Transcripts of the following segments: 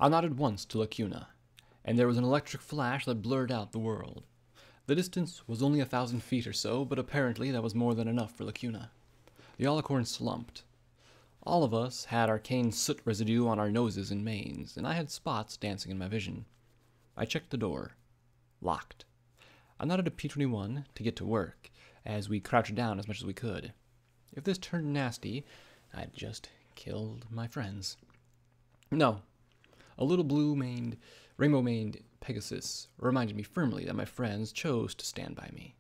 I nodded once to Lacuna, and there was an electric flash that blurred out the world. The distance was only 1,000 feet or so, but apparently that was more than enough for Lacuna. The alicorn slumped. All of us had arcane soot residue on our noses and manes, and I had spots dancing in my vision. I checked the door. Locked. I nodded to P-21 to get to work, as we crouched down as much as we could. If this turned nasty, I'd just killed my friends. No. A little blue-maned, rainbow-maned Pegasus reminded me firmly that my friends chose to stand by me,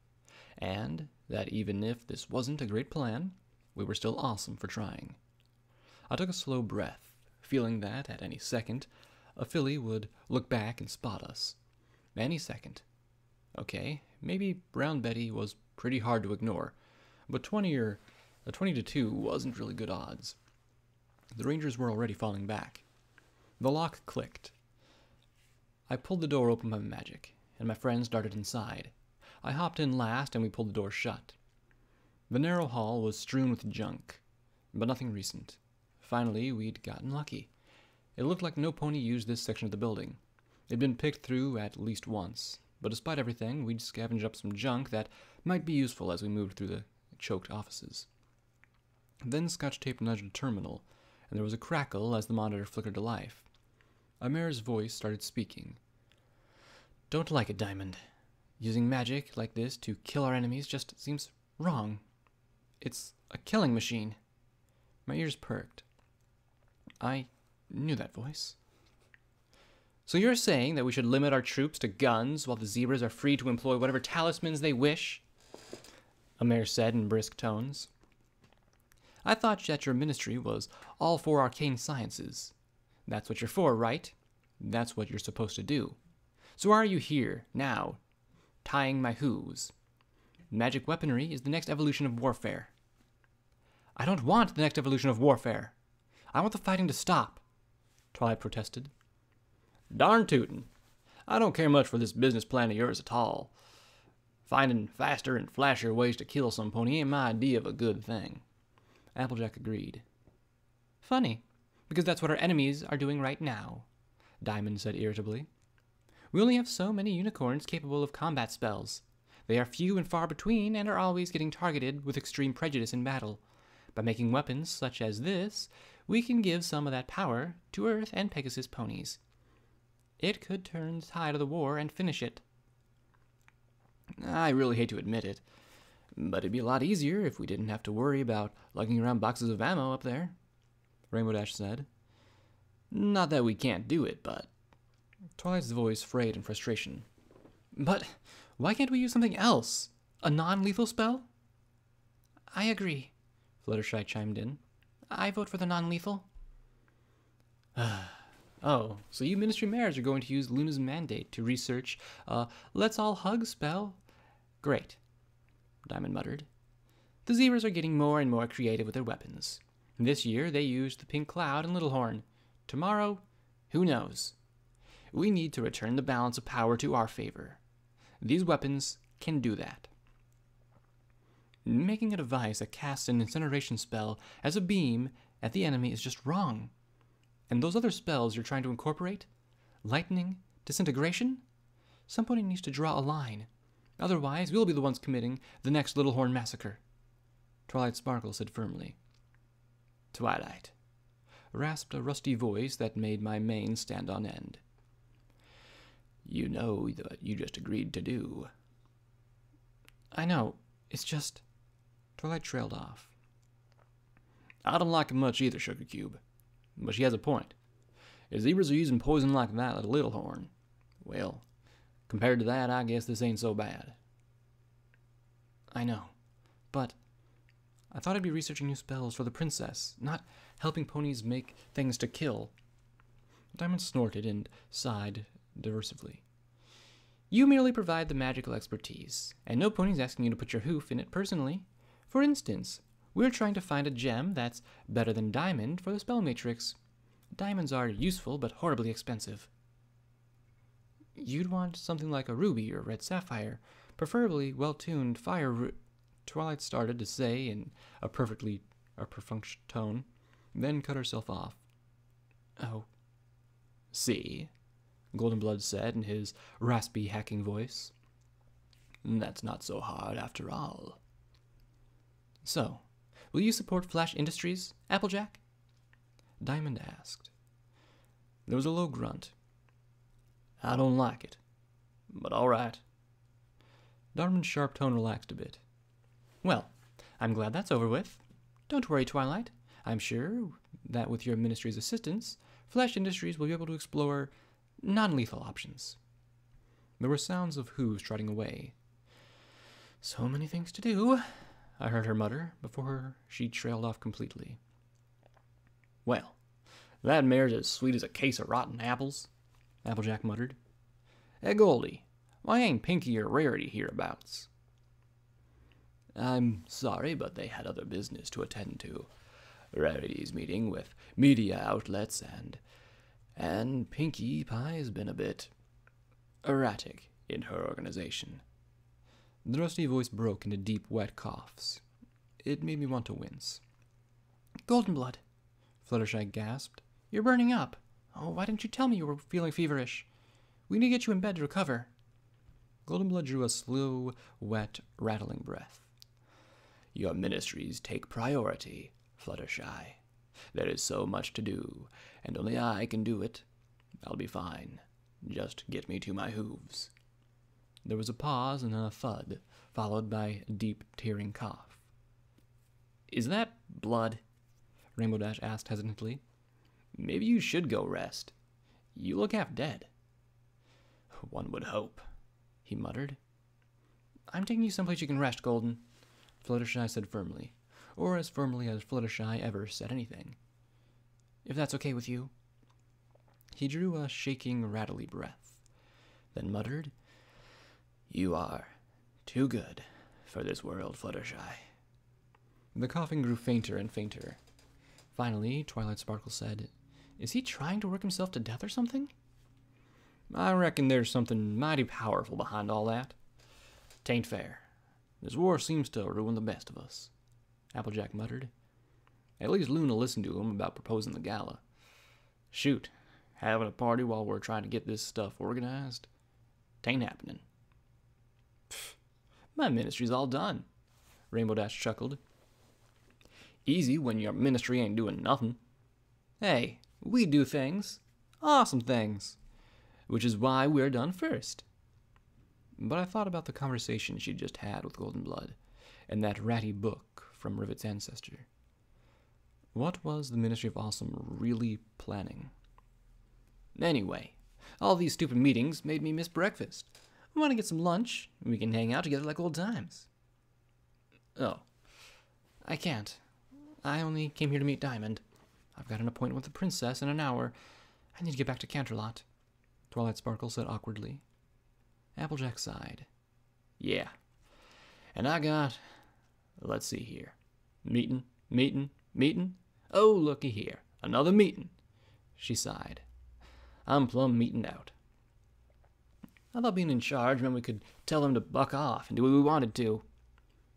and that even if this wasn't a great plan, we were still awesome for trying. I took a slow breath, feeling that, at any second, a filly would look back and spot us. Any second. Okay, maybe Brown Betty was pretty hard to ignore, but 20 to 2 wasn't really good odds. The Rangers were already falling back. The lock clicked. I pulled the door open by magic, and my friends darted inside. I hopped in last, and we pulled the door shut. The narrow hall was strewn with junk, but nothing recent. Finally, we'd gotten lucky. It looked like no pony used this section of the building. It'd been picked through at least once, but despite everything, we'd scavenged up some junk that might be useful as we moved through the choked offices. Then Scotch Tape nudged a terminal, and there was a crackle as the monitor flickered to life. A mayor's voice started speaking. "Don't like it, Diamond. Using magic like this to kill our enemies just seems wrong. It's a killing machine." My ears perked. I knew that voice. "So you're saying that we should limit our troops to guns while the zebras are free to employ whatever talismans they wish?" a mayor said in brisk tones. "I thought that your ministry was all for arcane sciences. That's what you're for, right? That's what you're supposed to do. So why are you here, now, tying my hooves? Magic weaponry is the next evolution of warfare." "I don't want the next evolution of warfare. I want the fighting to stop," Twilight protested. "Darn tootin'. I don't care much for this business plan of yours at all. Finding faster and flashier ways to kill some pony ain't my idea of a good thing." Applejack agreed. "Funny, because that's what our enemies are doing right now," Diamond said irritably. "We only have so many unicorns capable of combat spells. They are few and far between and are always getting targeted with extreme prejudice in battle. By making weapons such as this, we can give some of that power to Earth and Pegasus ponies. It could turn the tide of the war and finish it." "I really hate to admit it, but it'd be a lot easier if we didn't have to worry about lugging around boxes of ammo up there," Rainbow Dash said. "Not that we can't do it, but..." Twilight's voice frayed in frustration. "But why can't we use something else? A non-lethal spell?" "I agree," Fluttershy chimed in. "I vote for the non-lethal." "Oh, so you Ministry Mayors are going to use Luna's mandate to research a let's all hug spell? Great," Diamond muttered. "The zebras are getting more and more creative with their weapons. This year they used the Pink Cloud and Little Horn. Tomorrow, who knows? We need to return the balance of power to our favor. These weapons can do that. Making a device that casts an incineration spell as a beam at the enemy is just wrong. And those other spells you're trying to incorporate? Lightning? Disintegration? Somebody needs to draw a line. Otherwise, we'll be the ones committing the next Little Horn massacre," Twilight Sparkle said firmly. "Twilight," rasped a rusty voice that made my mane stand on end. "You know what you just agreed to do." "I know. It's just..." Twilight trailed off. "I don't like it much either, Sugar Cube. But she has a point. If zebras are using poison like that at Little Horn, well, compared to that, I guess this ain't so bad." "I know. But I thought I'd be researching new spells for the princess, not helping ponies make things to kill." Diamond snorted and sighed diversively. "You merely provide the magical expertise, and no pony's asking you to put your hoof in it personally. For instance, we're trying to find a gem that's better than diamond for the spell matrix. Diamonds are useful but horribly expensive." "You'd want something like a ruby or red sapphire, preferably well-tuned fire Twilight started to say in a perfunctory tone, then cut herself off. "Oh, See? Goldenblood said in his raspy, hacking voice. That's not so hard after all. So, will you support Flash Industries, Applejack? Diamond asked. There was a low grunt. I don't like it, but all right. Darman's sharp tone relaxed a bit. Well, I'm glad that's over with. Don't worry, Twilight. I'm sure that with your ministry's assistance, Flash Industries will be able to explore non-lethal options. There were sounds of hooves trotting away. So many things to do, I heard her mutter before she trailed off completely. Well, that mare's as sweet as a case of rotten apples, Applejack muttered. Hey, Goldie, why ain't Pinky or Rarity hereabouts? I'm sorry, but they had other business to attend to. Rarity's meeting with media outlets, and Pinkie Pie's been a bit erratic in her organization. The rusty voice broke into deep, wet coughs. It made me want to wince. Goldenblood, Fluttershy gasped. You're burning up. Oh, why didn't you tell me you were feeling feverish? We need to get you in bed to recover. Goldenblood drew a slow, wet, rattling breath. Your ministries take priority, Fluttershy. There is so much to do, and only I can do it. I'll be fine. Just get me to my hooves. There was a pause and then a thud, followed by a deep, tearing cough. Is that blood? Rainbow Dash asked hesitantly. Maybe you should go rest. You look half dead. One would hope, he muttered. I'm taking you someplace you can rest, Golden, Fluttershy said firmly, or as firmly as Fluttershy ever said anything. If that's okay with you. He drew a shaking, rattly breath, then muttered, You are too good for this world, Fluttershy. The coughing grew fainter and fainter. Finally, Twilight Sparkle said, Is he trying to work himself to death or something? I reckon there's something mighty powerful behind all that. Tain't fair. This war seems to ruin the best of us, Applejack muttered. At least Luna listened to him about proposing the gala. Shoot, having a party while we're trying to get this stuff organized? Tain't happening. Pfft, my ministry's all done, Rainbow Dash chuckled. Easy when your ministry ain't doing nothing. Hey, we do things. Awesome things. Which is why we're done first. But I thought about the conversation she'd just had with Goldenblood, and that ratty book from Rivet's ancestor. What was the Ministry of Awesome really planning? Anyway, all these stupid meetings made me miss breakfast. I want to get some lunch, and we can hang out together like old times. Oh, I can't. I only came here to meet Diamond. I've got an appointment with the princess in an hour. I need to get back to Canterlot, Twilight Sparkle said awkwardly. Applejack sighed. Yeah. And I got, let's see here. Meeting. Oh, looky here. Another meeting. She sighed. I'm plumb meeting out. I thought being in charge meant we could tell him to buck off and do what we wanted to,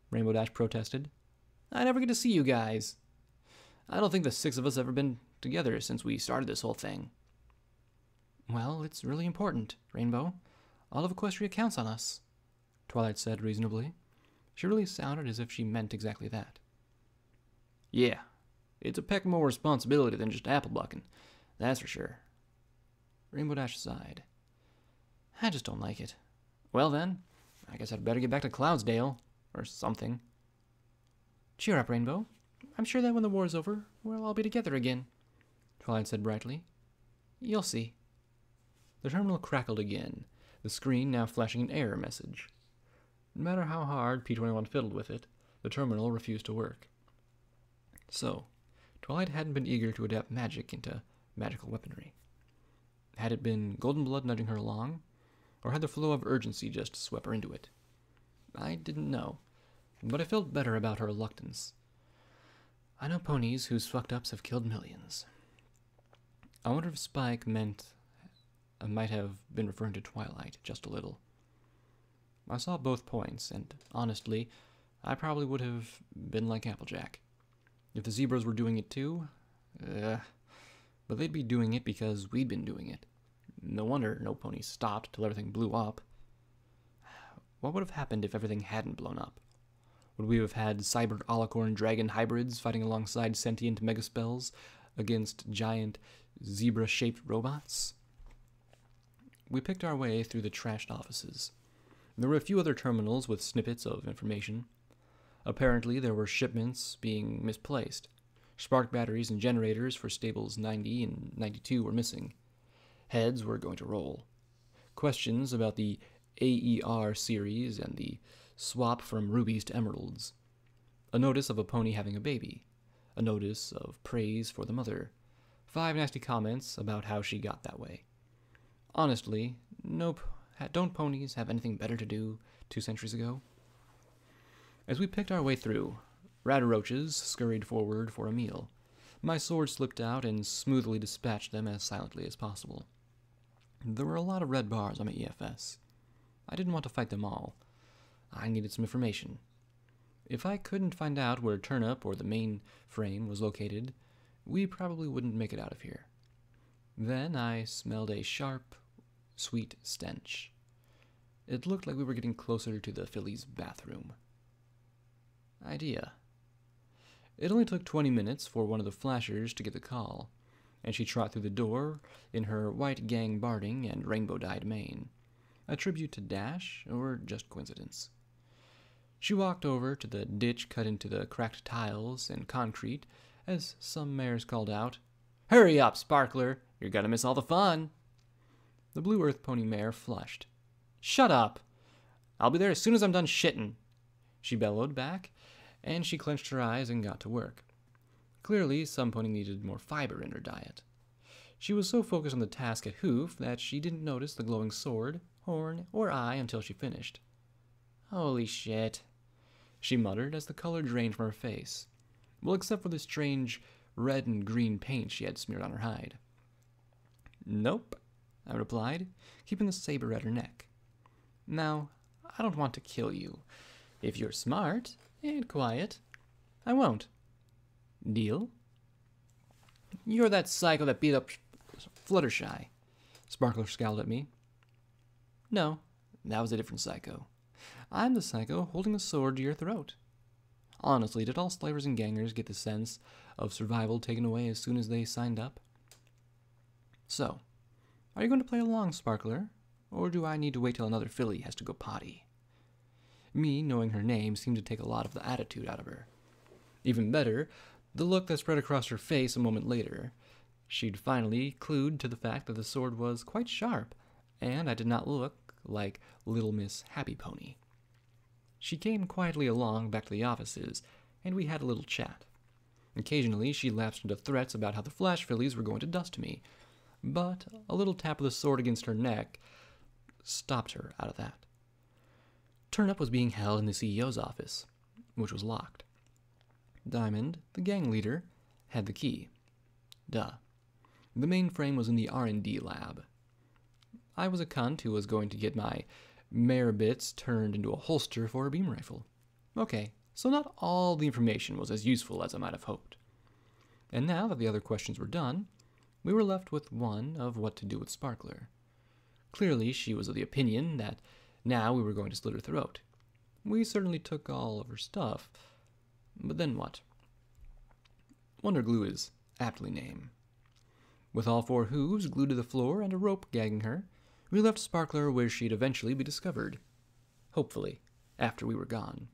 Rainbow Dash protested. I never get to see you guys. I don't think the six of us ever been together since we started this whole thing. Well, it's really important, Rainbow. All of Equestria counts on us, Twilight said reasonably. She really sounded as if she meant exactly that. Yeah, it's a peck more responsibility than just apple bucking, that's for sure. Rainbow Dash sighed. I just don't like it. Well then, I guess I'd better get back to Cloudsdale, or something. Cheer up, Rainbow. I'm sure that when the war's over, we'll all be together again, Twilight said brightly. You'll see. The terminal crackled again, the screen now flashing an error message. No matter how hard P21 fiddled with it, the terminal refused to work. So, Twilight hadn't been eager to adapt magic into magical weaponry. Had it been Goldenblood nudging her along, or had the flow of urgency just swept her into it? I didn't know, but I felt better about her reluctance. I know ponies whose fucked-ups have killed millions. I wonder if Spike might have been referring to Twilight just a little. I saw both points, and honestly, I probably would have been like Applejack. If the zebras were doing it too, but they'd be doing it because we'd been doing it, No wonder no pony stopped till everything blew up. What would have happened if everything hadn't blown up? Would we have had cyber alicorn dragon hybrids fighting alongside sentient megaspells against giant zebra-shaped robots? We picked our way through the trashed offices. There were a few other terminals with snippets of information. Apparently, there were shipments being misplaced. Spark batteries and generators for stables 90 and 92 were missing. Heads were going to roll. Questions about the AER series and the swap from rubies to emeralds. A notice of a pony having a baby. A notice of praise for the mother. 5 nasty comments about how she got that way. Honestly, nope. Don't ponies have anything better to do 2 centuries ago? As we picked our way through, Radaroaches scurried forward for a meal. My sword slipped out and smoothly dispatched them as silently as possible. There were a lot of red bars on my EFS. I didn't want to fight them all. I needed some information. If I couldn't find out where Turnip or the main frame was located, we probably wouldn't make it out of here. Then I smelled a sharp, sweet stench. It looked like we were getting closer to the filly's bathroom. Idea. It only took 20 minutes for one of the flashers to get the call, and she trotted through the door in her white gang barding and rainbow-dyed mane. A tribute to Dash, or just coincidence? She walked over to the ditch cut into the cracked tiles and concrete as some mares called out, "Hurry up, Sparkler! You're gonna miss all the fun!" The Blue Earth Pony mare flushed. "Shut up! I'll be there as soon as I'm done shitting," she bellowed back, and she clenched her eyes and got to work. Clearly, some pony needed more fiber in her diet. She was so focused on the task at hoof that she didn't notice the glowing sword, horn, or eye until she finished. "Holy shit," she muttered as the color drained from her face. Well, except for the strange red and green paint she had smeared on her hide. "Nope," I replied, keeping the saber at her neck. "Now, I don't want to kill you. If you're smart and quiet, I won't. Deal?" "You're that psycho that beat up Fluttershy," Sparkler scowled at me. "No, that was a different psycho. I'm the psycho holding a sword to your throat." Honestly, did all slavers and gangers get the sense of survival taken away as soon as they signed up? "So, are you going to play along, Sparkler, or do I need to wait till another filly has to go potty?" Me knowing her name seemed to take a lot of the attitude out of her. Even better, the look that spread across her face a moment later. She'd finally clued to the fact that the sword was quite sharp, and I did not look like Little Miss Happy Pony. She came quietly along back to the offices, and we had a little chat. Occasionally, she lapsed into threats about how the flash fillies were going to dust me, but a little tap of the sword against her neck stopped her out of that. Turnip was being held in the CEO's office, which was locked. Diamond, the gang leader, had the key. Duh. The mainframe was in the R&D lab. I was a cunt who was going to get my mare bits turned into a holster for a beam rifle. Okay, so not all the information was as useful as I might have hoped. And now that the other questions were done, we were left with one of what to do with Sparkler. Clearly, she was of the opinion that now we were going to slit her throat. We certainly took all of her stuff, but then what? Wonder Glue is aptly named. With all 4 hooves glued to the floor and a rope gagging her, we left Sparkler where she'd eventually be discovered. Hopefully, after we were gone.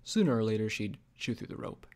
Sooner or later, she'd chew through the rope.